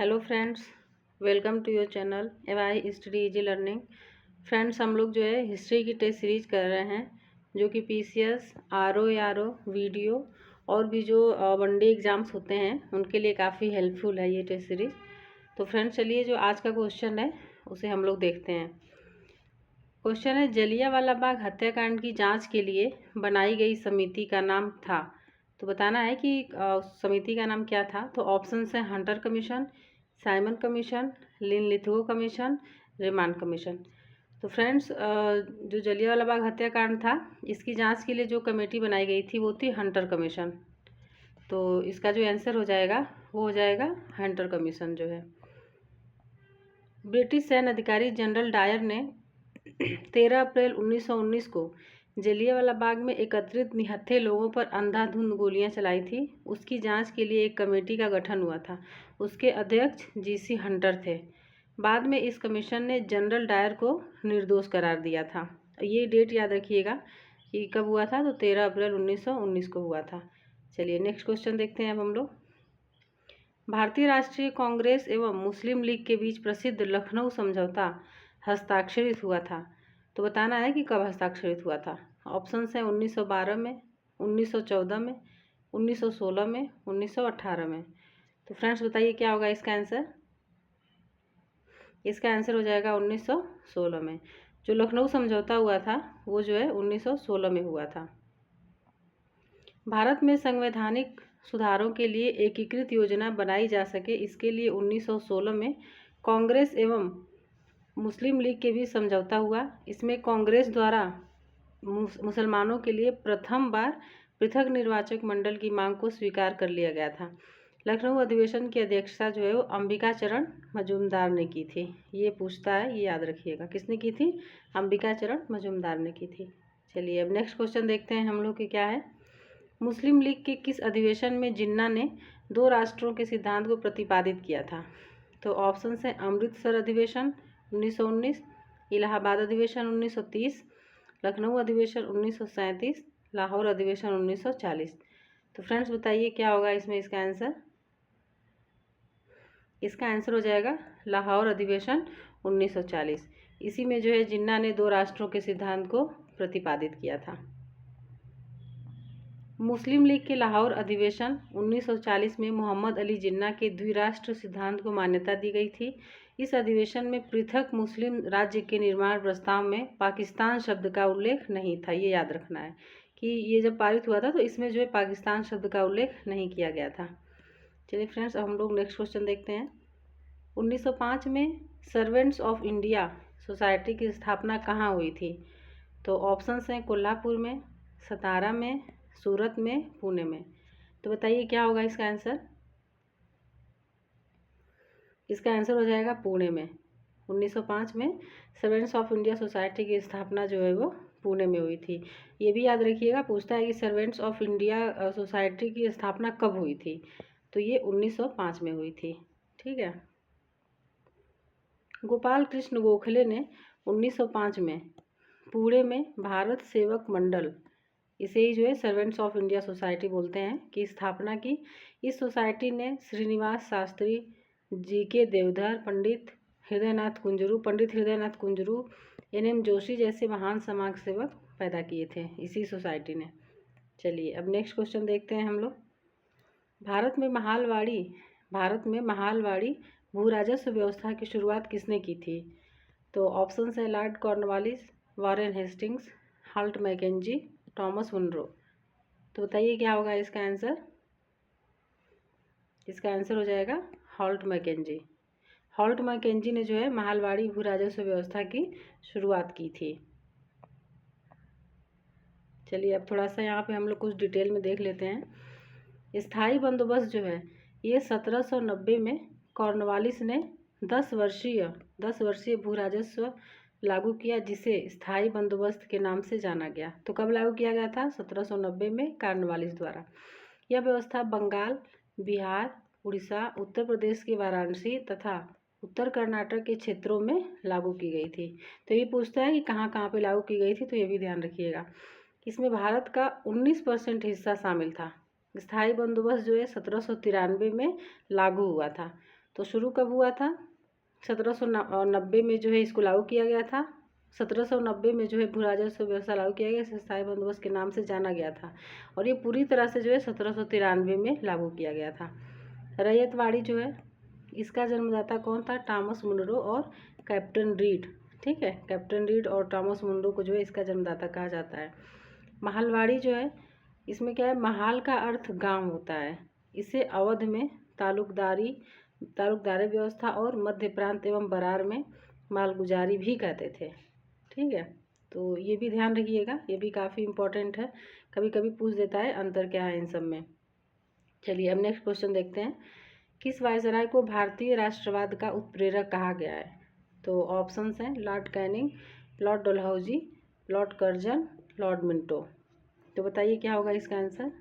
Hello friends, welcome to your channel AY study easy learning. Friends, हम लोग जो है हिस्ट्री की टेस्ट सीरीज कर रहे हैं, जो कि पीसीएस, आरओ, आरओ वीडियो और भी जो वनडे एग्ज़ाम्स होते हैं उनके लिए काफ़ी हेल्पफुल है ये टेस्ट सीरीज। तो फ्रेंड्स, चलिए जो आज का क्वेश्चन है उसे हम लोग देखते हैं। क्वेश्चन है, जलियांवाला बाग हत्याकांड की जाँच के लिए बनाई गई समिति का नाम था। तो बताना है कि समिति का नाम क्या था। तो ऑप्शन है Hunter commission, Simon commission, Lithgow commission, remand commission. तो फ्रेंड्स, जो जलियांवाला बाग हत्याकांड था इसकी जांच के लिए जो कमेटी बनाई गई थी वो थी हंटर कमीशन। तो इसका जो आंसर हो जाएगा वो हो जाएगा हंटर कमीशन जो है। ब्रिटिश सैन्य अधिकारी जनरल डायर ने 13 अप्रैल 1919 को जलियांवाला बाग में एकत्रित निहत्थे लोगों पर अंधाधुंध गोलियां चलाई थी। उसकी जांच के लिए एक कमेटी का गठन हुआ था। उसके अध्यक्ष जीसी हंटर थे। बाद में इस कमीशन ने जनरल डायर को निर्दोष करार दिया था। ये डेट याद रखिएगा कि कब हुआ था। तो 13 अप्रैल 1919 को हुआ था। चलिए नेक्स्ट क्वेश्चन देखते हैं अब हम लोग। भारतीय राष्ट्रीय कांग्रेस एवं मुस्लिम लीग के बीच प्रसिद्ध लखनऊ समझौता हस्ताक्षरित हुआ था। तो बताना है कि कब हस्ताक्षरित हुआ था। ऑप्शन है 1912 में, 1914 में, 1916 में, 1918 में। तो फ्रेंड्स बताइए क्या होगा इसका आंसर। इसका आंसर हो जाएगा 1916 में। जो लखनऊ समझौता हुआ था वो जो है 1916 में हुआ था। भारत में संवैधानिक सुधारों के लिए एकीकृत योजना बनाई जा सके, इसके लिए 1916 में कांग्रेस एवं मुस्लिम लीग के बीच समझौता हुआ। इसमें कांग्रेस द्वारा मुसलमानों के लिए प्रथम बार पृथक निर्वाचक मंडल की मांग को स्वीकार कर लिया गया था। लखनऊ अधिवेशन की अध्यक्षता जो है वो अंबिका चरण मजूमदार ने की थी। ये पूछता है, ये याद रखिएगा, किसने की थी? अंबिका चरण मजूमदार ने की थी। चलिए अब नेक्स्ट क्वेश्चन देखते हैं हम लोग की क्या है। मुस्लिम लीग के किस अधिवेशन में जिन्ना ने दो राष्ट्रों के सिद्धांत को प्रतिपादित किया था? तो ऑप्शन है अमृतसर अधिवेशन 1919, इलाहाबाद अधिवेशन 1930, लखनऊ अधिवेशन 1937, लाहौर अधिवेशन 1940। तो फ्रेंड्स बताइए क्या होगा इसमें इसका आंसर। इसका आंसर हो जाएगा लाहौर अधिवेशन 1940। इसी में जो है जिन्ना ने दो राष्ट्रों के सिद्धांत को प्रतिपादित किया था। मुस्लिम लीग के लाहौर अधिवेशन 1940 में मोहम्मद अली जिन्ना के द्विराष्ट्र सिद्धांत को मान्यता दी गई थी। इस अधिवेशन में पृथक मुस्लिम राज्य के निर्माण प्रस्ताव में पाकिस्तान शब्द का उल्लेख नहीं था। ये याद रखना है कि ये जब पारित हुआ था तो इसमें जो है पाकिस्तान शब्द का उल्लेख नहीं किया गया था। चलिए फ्रेंड्स, अब हम लोग नेक्स्ट क्वेश्चन देखते हैं। 1905 में सर्वेंट्स ऑफ इंडिया सोसाइटी की स्थापना कहाँ हुई थी? तो ऑप्शंस हैं कोल्हापुर में, सतारा में, सूरत में, पुणे में। तो बताइए क्या होगा इसका आंसर। इसका आंसर हो जाएगा पुणे में। 1905 में सर्वेंट्स ऑफ इंडिया सोसाइटी की स्थापना जो है वो पुणे में हुई थी। ये भी याद रखिएगा, पूछता है कि सर्वेंट्स ऑफ इंडिया सोसाइटी की स्थापना कब हुई थी। तो ये 1905 में हुई थी। ठीक है। गोपाल कृष्ण गोखले ने 1905 में पुणे में भारत सेवक मंडल, इसे ही जो है सर्वेंट्स ऑफ इंडिया सोसाइटी बोलते हैं, की स्थापना की। इस सोसाइटी ने श्रीनिवास शास्त्री, जीके देवधर, पंडित हृदयनाथ कुंजरू, एनएम जोशी जैसे महान समाज सेवक पैदा किए थे इसी सोसाइटी ने। चलिए अब नेक्स्ट क्वेश्चन देखते हैं हम लोग। भारत में महालवाड़ी भू राजस्व व्यवस्था की शुरुआत किसने की थी? तो ऑप्शन है Lord Cornwallis, Warren Hastings, Holt Mackenzie, Thomas Munro. तो बताइए क्या होगा इसका आंसर। इसका आंसर हो जाएगा हाल्ट मैकेंजी। हाल्ट मैकेंजी ने जो है महालवाड़ी भू राजस्व व्यवस्था की शुरुआत की थी। चलिए अब थोड़ा सा यहाँ पे हम लोग कुछ डिटेल में देख लेते हैं। स्थायी बंदोबस्त जो है ये 1790 में कॉर्नवालिस ने 10 वर्षीय भू राजस्व लागू किया, जिसे स्थायी बंदोबस्त के नाम से जाना गया। तो कब लागू किया गया था? 1790 में कॉर्नवालिस द्वारा। यह व्यवस्था बंगाल, बिहार, उड़ीसा, उत्तर प्रदेश के वाराणसी तथा उत्तर कर्नाटक के क्षेत्रों में लागू की गई थी। तो ये पूछता है कि कहाँ कहाँ पे लागू की गई थी, तो ये भी ध्यान रखिएगा। इसमें भारत का 19% हिस्सा शामिल था। स्थायी बंदोबस्त जो है 1793 में लागू हुआ था। तो शुरू कब हुआ था? 1790 में जो है इसको लागू किया गया था। 1790 में जो है भू राजस्व व्यवस्था लागू किया गया, इसे स्थायी बंदोबस्त के नाम से जाना गया था। और ये पूरी तरह से जो है 1793 में लागू किया गया था। रैयतवाड़ी जो है इसका जन्मदाता कौन था? टॉमस मुनरो और कैप्टन रीड। ठीक है, कैप्टन रीड और टॉमस मुनरो को जो है इसका जन्मदाता कहा जाता है। महालवाड़ी जो है इसमें क्या है? महाल का अर्थ गांव होता है। इसे अवध में तालुकदारी व्यवस्था और मध्य प्रांत एवं बरार में मालगुजारी भी कहते थे। ठीक है, तो ये भी ध्यान रखिएगा, ये भी काफ़ी इम्पोर्टेंट है, कभी कभी पूछ देता है अंतर क्या है इन सब में। चलिए अब नेक्स्ट क्वेश्चन देखते हैं। किस वायसराय को भारतीय राष्ट्रवाद का उत्प्रेरक कहा गया है? तो ऑप्शंस हैं Lord Canning, Lord Dalhousie, Lord Curzon, Lord Minto. तो बताइए क्या होगा इसका आंसर?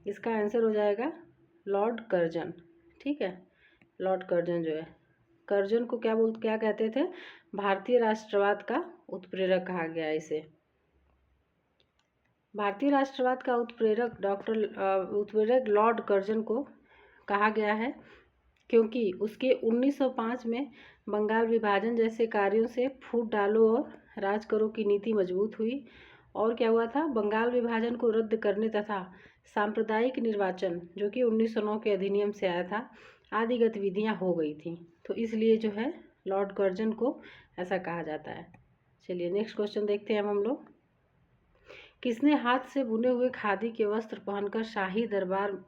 इसका आंसर हो जाएगा लॉर्ड कर्जन। ठीक है, लॉर्ड कर्जन जो है, कर्जन को क्या कहते थे? भारतीय राष्ट्रवाद का उत्प्रेरक कहा गया है इसे। भारतीय राष्ट्रवाद का उत्प्रेरक लॉर्ड कर्जन को कहा गया है क्योंकि उसके 1905 में बंगाल विभाजन जैसे कार्यों से फूट डालो और राज करो की नीति मजबूत हुई। और क्या हुआ था? बंगाल विभाजन को रद्द करने तथा सांप्रदायिक निर्वाचन जो कि 1909 के अधिनियम से आया था आदि गतिविधियां हो गई थी। तो इसलिए जो है लॉर्ड कर्जन को ऐसा कहा जाता है। चलिए नेक्स्ट क्वेश्चन देखते हैं हम लोग। किसने हाथ से बुने हुए खादी के वस्त्र पहनकर शाही दरबार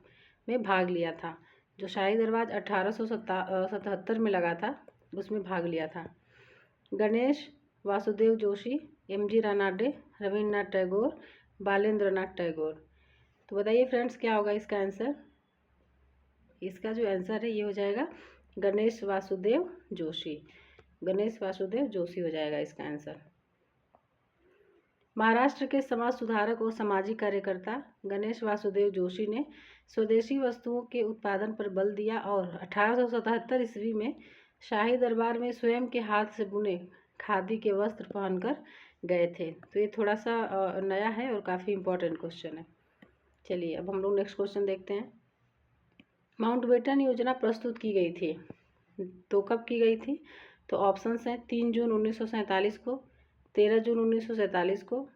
में भाग लिया था? जो शाही दरबार 1877 में लगा था उसमें भाग लिया था। गणेश वासुदेव जोशी, एम.जी. रानाडे, रविन्द्रनाथ टैगोर, बालेंद्र नाथ टैगोर। तो बताइए फ्रेंड्स क्या होगा इसका आंसर? इसका जो आंसर है ये हो जाएगा गणेश वासुदेव जोशी। गणेश वासुदेव जोशी हो जाएगा इसका आंसर। महाराष्ट्र के समाज सुधारक और सामाजिक कार्यकर्ता गणेश वासुदेव जोशी ने स्वदेशी वस्तुओं के उत्पादन पर बल दिया और 1877 ईस्वी में शाही दरबार में स्वयं के हाथ से बुने खादी के वस्त्र पहनकर गए थे। तो ये थोड़ा सा नया है और काफ़ी इम्पोर्टेंट क्वेश्चन है। चलिए अब हम लोग नेक्स्ट क्वेश्चन देखते हैं। माउंटबेटन योजना प्रस्तुत की गई थी तो कब की गई थी? तो ऑप्शंस हैं 3 जून 1947 को, 13 जून 1947 को,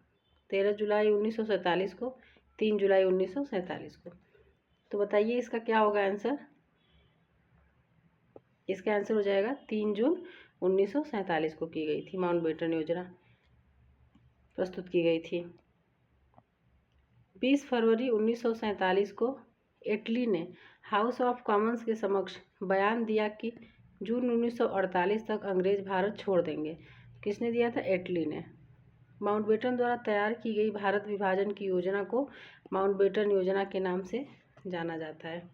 13 जुलाई 1947 को, 3 जुलाई 1947 को। तो बताइए इसका क्या होगा आंसर? इसका आंसर हो जाएगा 3 जून 1947 को की गई थी माउंटबेटन योजना प्रस्तुत की गई थी। 20 फरवरी 1947 को एटली ने हाउस ऑफ कॉमन्स के समक्ष बयान दिया कि जून 1948 तक अंग्रेज भारत छोड़ देंगे। किसने दिया था? एटली ने। माउंटबेटन द्वारा तैयार की गई भारत विभाजन की योजना को माउंटबेटन योजना के नाम से जाना जाता है।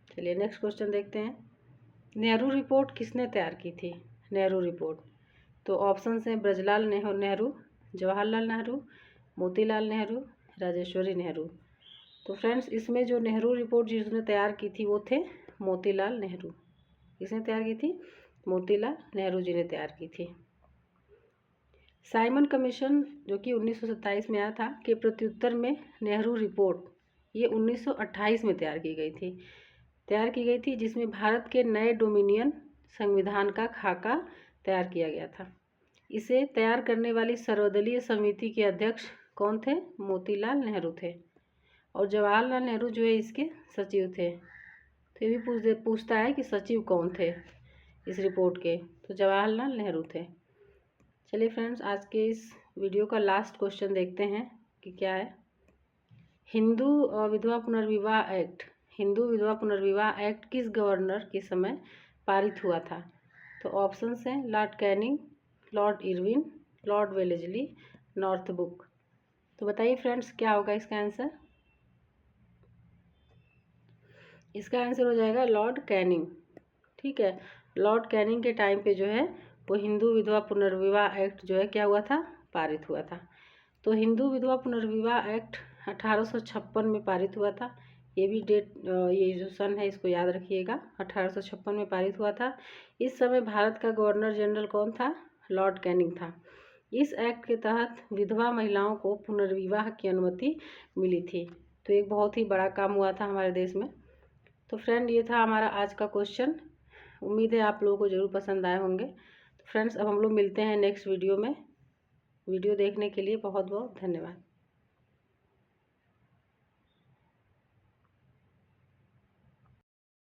चलिए नेक्स्ट क्वेश्चन देखते हैं। नेहरू रिपोर्ट किसने तैयार की थी? नेहरू रिपोर्ट। तो ऑप्शंस हैं ब्रजलाल नेहरू, जवाहरलाल नेहरू, मोतीलाल नेहरू, राजेश्वरी नेहरू। तो फ्रेंड्स इसमें जो नेहरू रिपोर्ट जिसने तैयार की थी वो थे मोतीलाल नेहरू। किसने तैयार की थी? मोतीलाल नेहरू जी ने तैयार की थी। साइमन कमीशन जो कि 1927 में आया था के प्रत्युत्तर में नेहरू रिपोर्ट ये 1928 में तैयार की गई थी जिसमें भारत के नए डोमिनियन संविधान का खाका तैयार किया गया था। इसे तैयार करने वाली सर्वदलीय समिति के अध्यक्ष कौन थे? मोतीलाल नेहरू थे और जवाहरलाल नेहरू जो है इसके सचिव थे। तो ये भी पूछता है कि सचिव कौन थे इस रिपोर्ट के? तो जवाहरलाल नेहरू थे। चलिए फ्रेंड्स आज के इस वीडियो का लास्ट क्वेश्चन देखते हैं कि क्या है। हिंदू विधवा पुनर्विवाह एक्ट किस गवर्नर के समय पारित हुआ था? तो ऑप्शंस हैं Lord Canning, Lord Irwin, Lord Wellesley, Northbrook. तो बताइए फ्रेंड्स क्या होगा इसका आंसर? इसका आंसर हो जाएगा लॉर्ड कैनिंग। ठीक है, लॉर्ड कैनिंग के टाइम पे जो है वो हिंदू विधवा पुनर्विवाह एक्ट जो है क्या हुआ था? पारित हुआ था। तो हिंदू विधवा पुनर्विवाह एक्ट 1856 में पारित हुआ था। ये भी डेट, ये जो सन है इसको याद रखिएगा, 1856 में पारित हुआ था। इस समय भारत का गवर्नर जनरल कौन था? लॉर्ड कैनिंग था। इस एक्ट के तहत विधवा महिलाओं को पुनर्विवाह की अनुमति मिली थी। तो एक बहुत ही बड़ा काम हुआ था हमारे देश में। तो फ्रेंड, ये था हमारा आज का क्वेश्चन। उम्मीद है आप लोगों को ज़रूर पसंद आए होंगे। तो फ्रेंड्स, अब हम लोग मिलते हैं नेक्स्ट वीडियो में। वीडियो देखने के लिए बहुत बहुत धन्यवाद।